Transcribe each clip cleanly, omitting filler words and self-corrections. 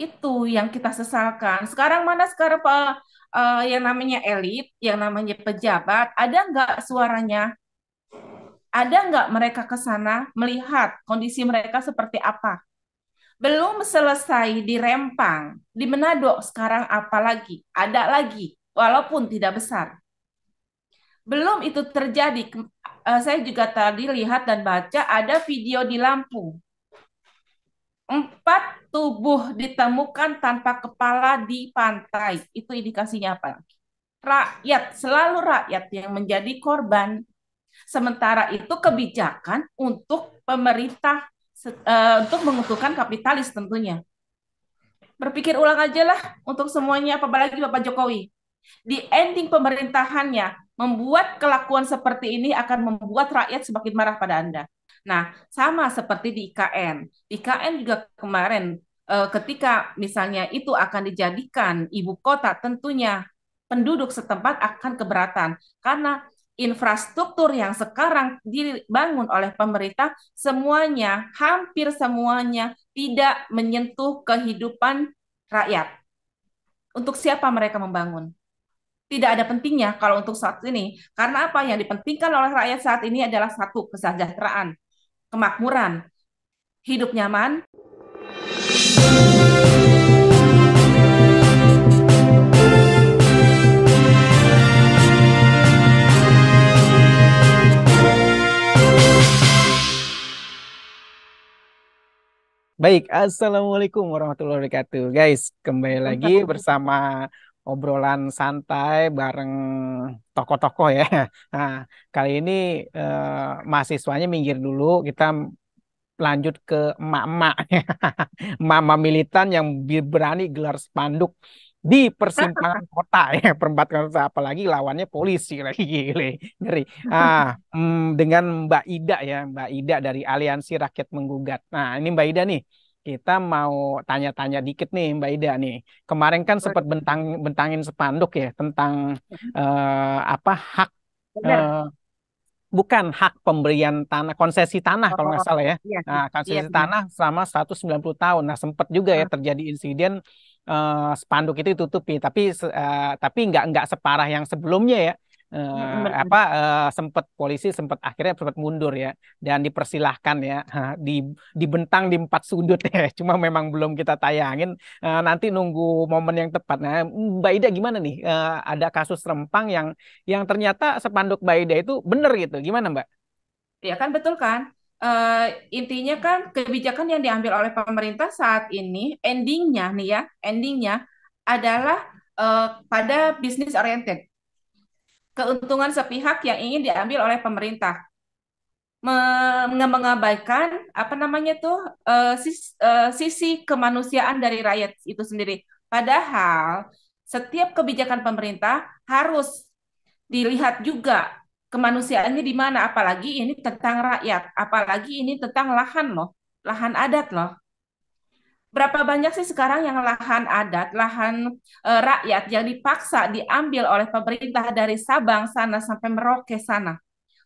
Itu yang kita sesalkan. Sekarang mana sekarang yang namanya elit, yang namanya pejabat, ada nggak suaranya? Ada nggak mereka ke sana melihat kondisi mereka seperti apa? Belum selesai di Rempang, di Manado sekarang apa lagi? Ada lagi, walaupun tidak besar. Belum itu terjadi. Saya juga tadi lihat dan baca ada video di Lampung. 4 tubuh ditemukan tanpa kepala di pantai. Itu indikasinya apa? Rakyat, selalu rakyat yang menjadi korban. Sementara itu kebijakan untuk pemerintah untuk menguntungkan kapitalis tentunya. Berpikir ulang aja lah untuk semuanya, apalagi Bapak Jokowi. Di ending pemerintahannya, membuat kelakuan seperti ini akan membuat rakyat semakin marah pada Anda. Nah, sama seperti di IKN. Di IKN juga kemarin, ketika misalnya itu akan dijadikan ibu kota, tentunya penduduk setempat akan keberatan. Karena infrastruktur yang sekarang dibangun oleh pemerintah, semuanya, hampir semuanya, tidak menyentuh kehidupan rakyat. Untuk siapa mereka membangun? Tidak ada pentingnya kalau untuk saat ini. Karena apa yang dipentingkan oleh rakyat saat ini adalah satu, kesejahteraan, kemakmuran, hidup nyaman. Baik, Assalamualaikum warahmatullahi wabarakatuh. Guys, kembali lagi bersama obrolan santai bareng tokoh-tokoh ya. Nah, kali ini mahasiswanya minggir dulu, kita lanjut ke emak-emak. Emak-emak militan yang berani gelar spanduk di persimpangan kota ya, perempatan kota, apalagi lawannya polisi lagi gile, ngeri. Dengan Mbak Ida ya, Mbak Ida dari Aliansi Rakyat Menggugat. Nah, ini Mbak Ida nih. Kita mau tanya-tanya dikit nih Mbak Ida nih. Kemarin kan sempat bentangin spanduk ya tentang apa hak eh, Benar. bukan hak pemberian tanah, konsesi tanah kalau nggak Oh, salah ya. iya, Nah, iya konsesi benar. tanah selama 190 tahun. Nah, sempat juga ya terjadi insiden spanduk itu ditutupi, tapi nggak separah yang sebelumnya ya. Benar. Sempat polisi sempat akhirnya sempat mundur ya dan dipersilahkan ya dibentang di 4 sudut ya. Cuma memang belum kita tayangin. Nanti nunggu momen yang tepat. Nah, Mbak Ida gimana nih? Ada kasus Rempang yang ternyata spanduk Baida itu bener gitu. Gimana, Mbak? Ya kan betul kan? Intinya kan kebijakan yang diambil oleh pemerintah saat ini endingnya nih ya, endingnya adalah pada bisnis oriented, keuntungan sepihak yang ingin diambil oleh pemerintah, mengabaikan apa namanya tuh sisi kemanusiaan dari rakyat itu sendiri. Padahal setiap kebijakan pemerintah harus dilihat juga kemanusiaannya di mana, apalagi ini tentang rakyat, apalagi ini tentang lahan loh, lahan adat loh. Berapa banyak sih sekarang yang lahan adat, lahan rakyat yang dipaksa diambil oleh pemerintah dari Sabang sana sampai Merauke sana.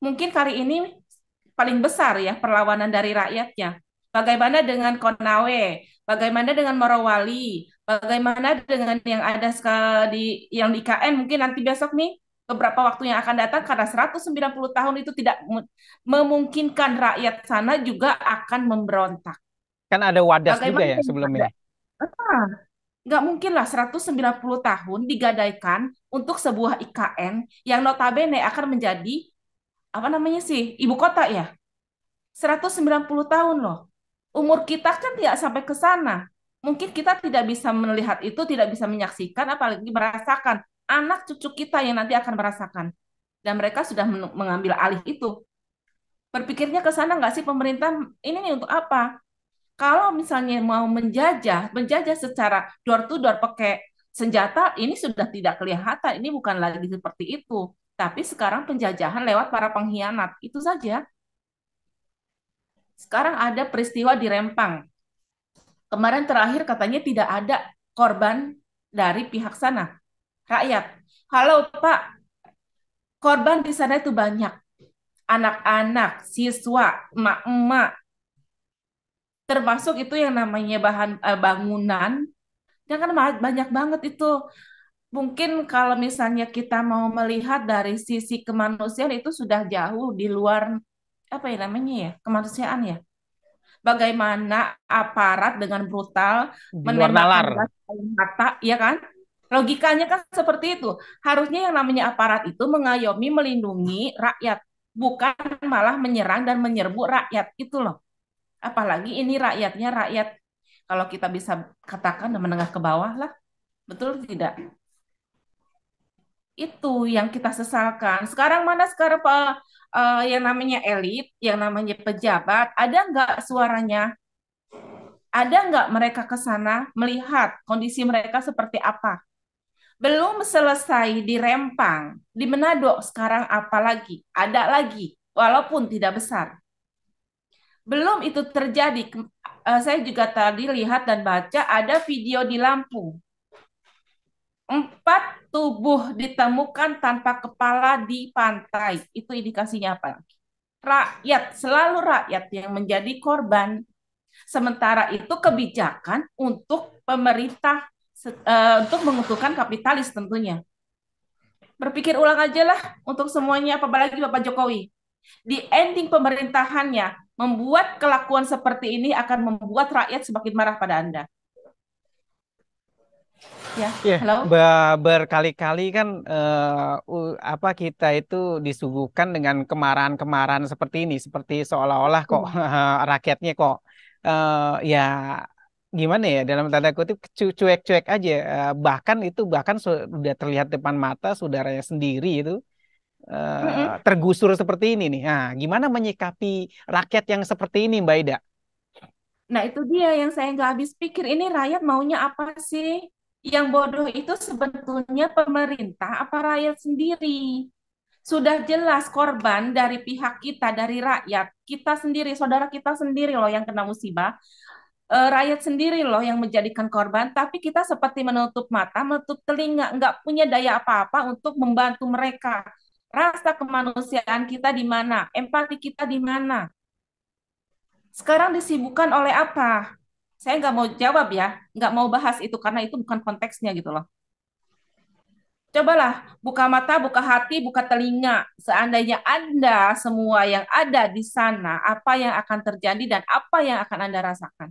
Mungkin kali ini paling besar ya perlawanan dari rakyatnya. Bagaimana dengan Konawe? Bagaimana dengan Morowali? Bagaimana dengan yang ada di yang di KN mungkin nanti besok nih beberapa waktu yang akan datang karena 190 tahun itu tidak memungkinkan rakyat sana juga akan memberontak. Kan ada Wadas juga Bagaimana ya dengan sebelumnya. ada? Ah, nggak mungkin lah 190 tahun digadaikan untuk sebuah IKN yang notabene akan menjadi apa namanya sih ibu kota ya. 190 tahun loh. Umur kita kan tidak sampai ke sana. Mungkin kita tidak bisa melihat itu, tidak bisa menyaksikan, apalagi merasakan. Anak cucu kita yang nanti akan merasakan. Dan mereka sudah mengambil alih itu. Berpikirnya ke sana nggak sih pemerintah, ini nih untuk apa? Kalau misalnya mau menjajah secara door to door pakai senjata, ini sudah tidak kelihatan. Ini bukan lagi seperti itu. Tapi sekarang penjajahan lewat para pengkhianat. Itu saja. Sekarang ada peristiwa di Rempang. Kemarin terakhir katanya tidak ada korban dari pihak sana, rakyat. Halo Pak, korban di sana itu banyak. Anak-anak, siswa, emak-emak, termasuk itu yang namanya bangunan. Jangan banyak banget itu. Mungkin kalau misalnya kita mau melihat dari sisi kemanusiaan itu sudah jauh di luar apa ya namanya ya, kemanusiaan ya. Bagaimana aparat dengan brutal Di luar menembakkan nalar. gas air mata, ya kan? Logikanya kan seperti itu. Harusnya yang namanya aparat itu mengayomi, melindungi rakyat, bukan malah menyerang dan menyerbu rakyat itu loh. Apalagi ini rakyatnya rakyat, kalau kita bisa katakan menengah ke bawah lah, betul tidak? Itu yang kita sesalkan. Sekarang mana sekarang yang namanya elit, yang namanya pejabat, ada nggak suaranya? Ada nggak mereka ke sana melihat kondisi mereka seperti apa? Belum selesai di Rempang, di Manado sekarang apa lagi? Ada lagi, walaupun tidak besar. Belum itu terjadi. Saya juga tadi lihat dan baca ada video di Lampung. 4 tubuh ditemukan tanpa kepala di pantai. Itu indikasinya apa? Rakyat, selalu rakyat yang menjadi korban. Sementara itu kebijakan untuk pemerintah untuk menguntungkan kapitalis tentunya. Berpikir ulang aja lah untuk semuanya, apalagi Bapak Jokowi. Di ending pemerintahannya, membuat kelakuan seperti ini akan membuat rakyat semakin marah pada Anda. Ya, Ya, halo? berkali-kali kan apa kita itu disuguhkan dengan kemarahan-kemarahan seperti ini, seperti seolah-olah kok Iya. rakyatnya kok ya gimana ya dalam tanda kutip cuek-cuek aja. Bahkan itu bahkan sudah terlihat depan mata saudaranya sendiri itu Mm-mm. tergusur seperti ini nih. Nah, gimana menyikapi rakyat yang seperti ini, Mbak Ida? Nah, itu dia yang saya nggak habis pikir. Ini rakyat maunya apa sih? Yang bodoh itu sebetulnya pemerintah apa rakyat sendiri? Sudah jelas korban dari pihak kita, dari rakyat. Kita sendiri, saudara kita sendiri loh yang kena musibah. Rakyat sendiri loh yang menjadikan korban, tapi kita seperti menutup mata, menutup telinga, nggak punya daya apa-apa untuk membantu mereka. Rasa kemanusiaan kita di mana? Empati kita di mana? Sekarang disibukkan oleh apa? Saya nggak mau jawab ya, nggak mau bahas itu karena itu bukan konteksnya gitu loh. Cobalah buka mata, buka hati, buka telinga. Seandainya Anda semua yang ada di sana, apa yang akan terjadi dan apa yang akan Anda rasakan?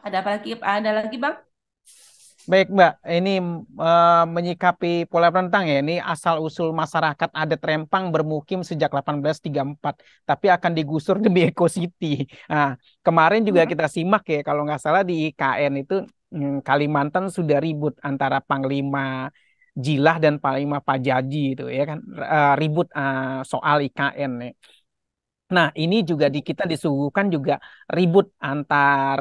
Ada apa lagi? Ada lagi, Bang? Baik, Mbak. Ini menyikapi pola rentang ya. Ini asal-usul masyarakat adat Rempang bermukim sejak 1834, tapi akan digusur demi Eco City. Nah, kemarin juga kita simak ya, kalau nggak salah di IKN itu Kalimantan sudah ribut antara Panglima Jilah dan Panglima Pajaji itu ya kan. Ribut soal IKN ya. Nah, ini juga di kita disuguhkan juga ribut antar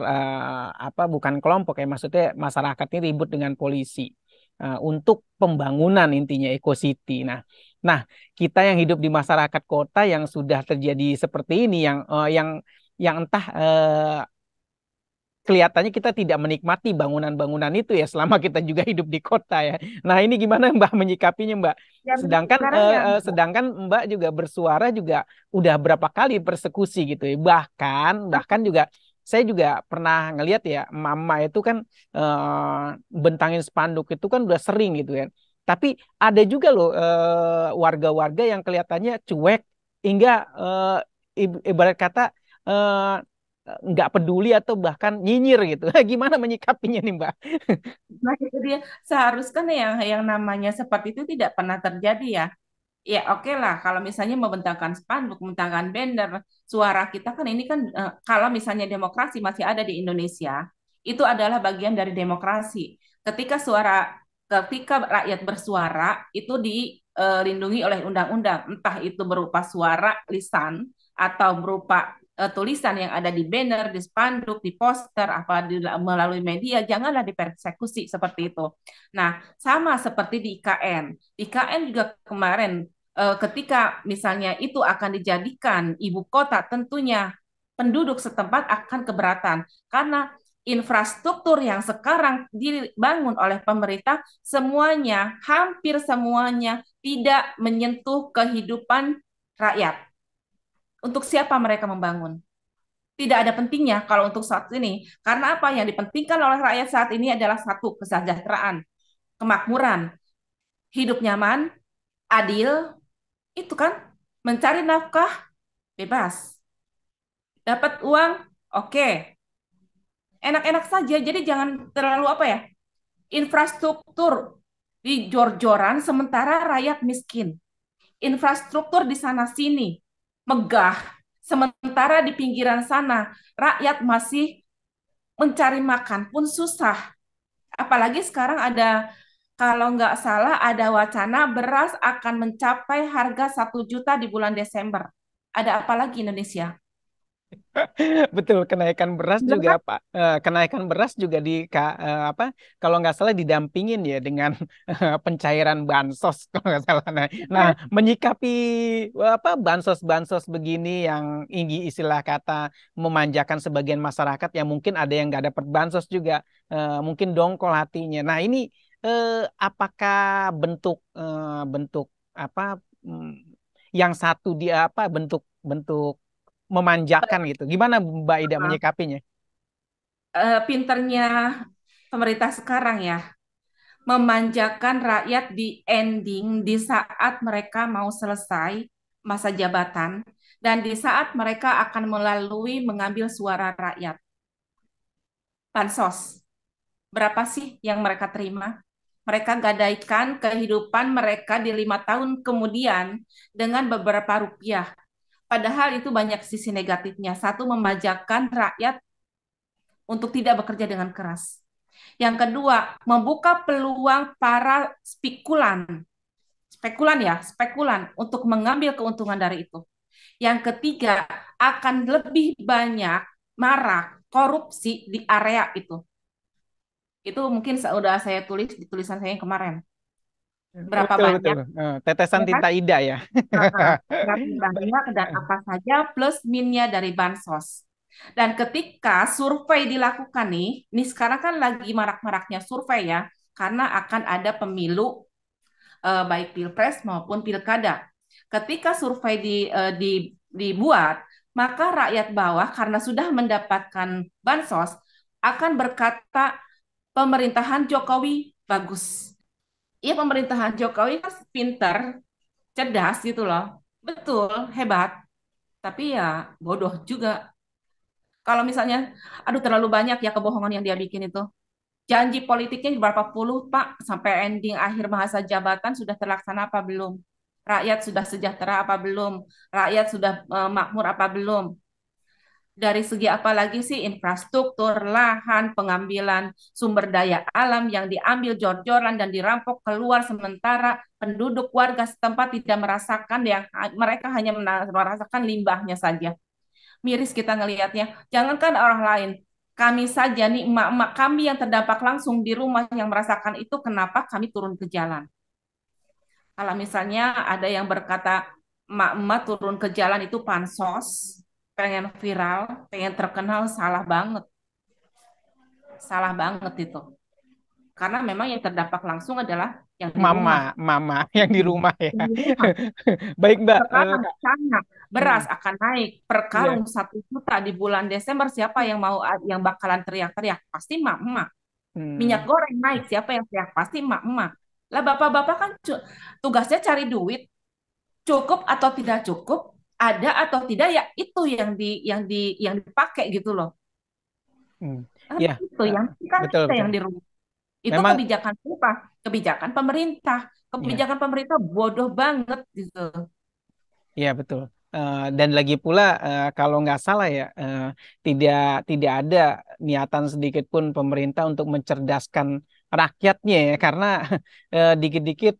apa bukan kelompok ya maksudnya masyarakat ini ribut dengan polisi untuk pembangunan intinya Eco City. Nah, kita yang hidup di masyarakat kota yang sudah terjadi seperti ini yang entah kelihatannya kita tidak menikmati bangunan-bangunan itu ya selama kita juga hidup di kota ya. Nah, ini gimana Mbak menyikapinya Mbak? Zaman Sedangkan sekarang ya, sedangkan Mbak juga bersuara juga udah berapa kali persekusi gitu ya. Bahkan juga saya juga pernah ngelihat ya mama itu kan bentangin spanduk itu kan udah sering gitu ya. Tapi ada juga loh warga-warga yang kelihatannya cuek hingga ibarat kata eh, nggak peduli atau bahkan nyinyir gitu. Gimana menyikapinya nih Mbak? nah itu dia. Seharusnya yang namanya seperti itu tidak pernah terjadi ya. Ya oke lah kalau misalnya membentangkan spanduk, membentangkan banner, suara kita kan ini kan kalau misalnya demokrasi masih ada di Indonesia, itu adalah bagian dari demokrasi. Ketika ketika rakyat bersuara itu dilindungi oleh undang-undang, entah itu berupa suara lisan atau berupa tulisan yang ada di banner, di spanduk, di poster, melalui media, janganlah dipersekusi seperti itu. Nah, sama seperti di IKN. IKN juga kemarin ketika misalnya itu akan dijadikan ibu kota, tentunya penduduk setempat akan keberatan karena infrastruktur yang sekarang dibangun oleh pemerintah semuanya, hampir semuanya tidak menyentuh kehidupan rakyat. Untuk siapa mereka membangun? Tidak ada pentingnya kalau untuk saat ini. Karena apa yang dipentingkan oleh rakyat saat ini adalah satu, kesejahteraan, kemakmuran, hidup nyaman, adil, itu kan mencari nafkah bebas, dapat uang, oke, enak-enak saja. Jadi jangan terlalu apa ya, infrastruktur di jor-joran sementara rakyat miskin. Infrastruktur di sana sini megah, sementara di pinggiran sana rakyat masih mencari makan pun susah. Apalagi sekarang ada, kalau nggak salah ada wacana beras akan mencapai harga 1 juta di bulan Desember. Ada apa lagi Indonesia? Betul, kenaikan beras Benar juga kan? Pak. Kenaikan beras juga apa? Kalau nggak salah didampingin ya dengan pencairan bansos kalau nggak salah. Nah, menyikapi apa bansos-bansos begini yang inggi istilah kata memanjakan sebagian masyarakat yang mungkin ada yang nggak dapat bansos juga, mungkin dongkol hatinya. Nah, ini apakah bentuk apa? Yang satu dia apa bentuk bentuk memanjakan gitu. Gimana Mbak Ida menyikapinya? Pinternya pemerintah sekarang ya, memanjakan rakyat di ending di saat mereka mau selesai masa jabatan dan di saat mereka akan melalui mengambil suara rakyat. Bansos, berapa sih yang mereka terima? Mereka gadaikan kehidupan mereka di 5 tahun kemudian dengan beberapa rupiah. Padahal itu banyak sisi negatifnya. Satu, memajakan rakyat untuk tidak bekerja dengan keras. Yang kedua, membuka peluang para spekulan untuk mengambil keuntungan dari itu. Yang ketiga, akan lebih banyak marak korupsi di area itu. Itu mungkin sudah saya tulis di tulisan saya yang kemarin. Berapa Betul betul. banyak, Tetesan ya kan? tinta Ida ya. Berapa banyak dan apa saja plus minnya dari bansos. Dan ketika survei dilakukan nih, ini sekarang kan lagi marak-maraknya survei ya, karena akan ada pemilu baik pilpres maupun pilkada. Ketika survei dibuat, maka rakyat bawah karena sudah mendapatkan bansos akan berkata pemerintahan Jokowi bagus. Iya, pemerintahan Jokowi kan pinter, cerdas gitu loh. Betul, hebat. Tapi ya bodoh juga. Kalau misalnya, aduh terlalu banyak ya kebohongan yang dia bikin itu. Janji politiknya berapa puluh, Pak, sampai ending akhir masa jabatan sudah terlaksana apa belum? Rakyat sudah sejahtera apa belum? Rakyat sudah makmur apa belum? Dari segi apa lagi sih infrastruktur, lahan, pengambilan sumber daya alam yang diambil jor-joran dan dirampok keluar sementara penduduk warga setempat tidak merasakan yang mereka hanya merasakan limbahnya saja. Miris kita ngelihatnya. Jangankan orang lain, kami saja nih emak-emak kami yang terdampak langsung di rumah yang merasakan itu kenapa kami turun ke jalan. Kalau misalnya ada yang berkata emak-emak turun ke jalan itu pansos, pengen viral, pengen terkenal, salah banget. Salah banget itu. Karena memang yang terdampak langsung adalah yang di Mama, rumah. mama yang di rumah ya. Yang di rumah. Baik Mbak. Sekarang Kak. sana beras Hmm, akan naik per iya. karung 1 juta di bulan Desember. Siapa yang mau yang bakalan teriak-teriak? Pasti emak-emak. Minyak Hmm, goreng naik, siapa yang teriak? Pasti emak-emak. Lah bapak-bapak kan tugasnya cari duit, cukup atau tidak cukup, ada atau tidak ya itu yang dipakai gitu loh. hmm. Kan Ya, itu eh, yang kan betul kita betul. yang di rumah. Itu Memang kebijakan apa? Kebijakan pemerintah. ya. Kebijakan pemerintah bodoh banget gitu. Iya betul. Dan lagi pula kalau nggak salah ya tidak tidak ada niatan sedikit pun pemerintah untuk mencerdaskan rakyatnya ya karena dikit-dikit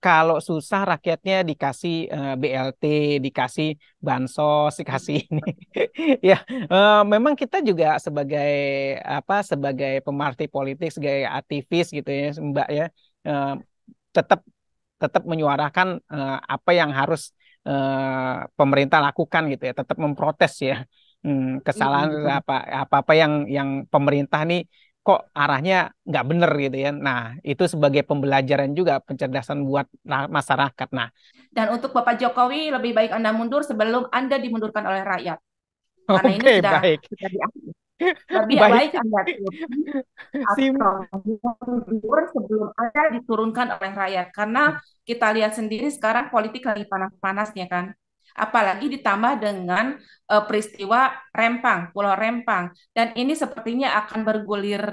kalau susah rakyatnya dikasih BLT, dikasih bansos, dikasih ini. Ya, memang kita juga sebagai apa sebagai pemarti politik, sebagai aktivis gitu ya Mbak ya eh, tetap tetap menyuarakan apa yang harus pemerintah lakukan gitu ya, tetap memprotes ya kesalahan Betul. apa yang pemerintah nih kok arahnya nggak bener gitu ya. Nah, itu sebagai pembelajaran juga pencerdasan buat masyarakat. Nah, Dan untuk Bapak Jokowi lebih baik Anda mundur sebelum Anda dimundurkan oleh rakyat. karena ini Oke, sudah baik. sudah diambil. Lebih Baik. baik Anda cuti Sim. atau mundur sebelum Anda diturunkan oleh rakyat. Karena kita lihat sendiri sekarang politik lagi panas-panasnya kan. Apalagi ditambah dengan peristiwa Rempang, Pulau Rempang. Dan ini sepertinya akan bergulir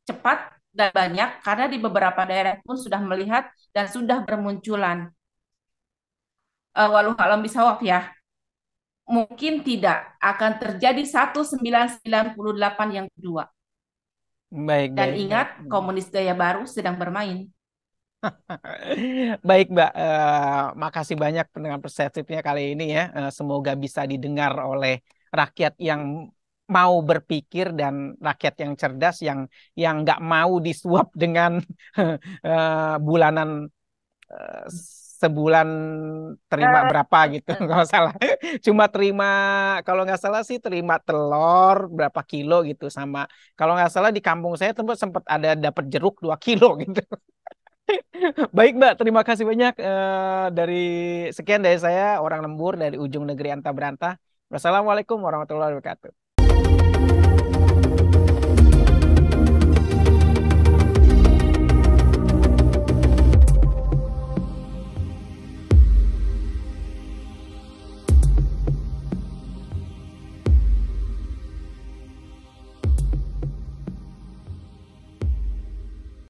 cepat dan banyak karena di beberapa daerah pun sudah melihat dan sudah bermunculan. Walau alam bisawab ya, mungkin tidak akan terjadi 1998 yang kedua. Baik, Dan baik, baik. ingat, komunis gaya baru sedang bermain. Baik, Mbak. Makasih banyak dengan persepsinya kali ini ya. Semoga bisa didengar oleh rakyat yang mau berpikir dan rakyat yang cerdas yang nggak mau disuap dengan bulanan eh, sebulan terima Eh, berapa gitu nggak salah. Cuma terima kalau nggak salah sih terima telur berapa kilo gitu sama kalau nggak salah di kampung saya tempat sempat ada dapat jeruk 2 kilo gitu. Baik Mbak, terima kasih banyak dari sekian dari saya orang lembur dari ujung negeri Anta Berantah. Wassalamualaikum warahmatullahi wabarakatuh.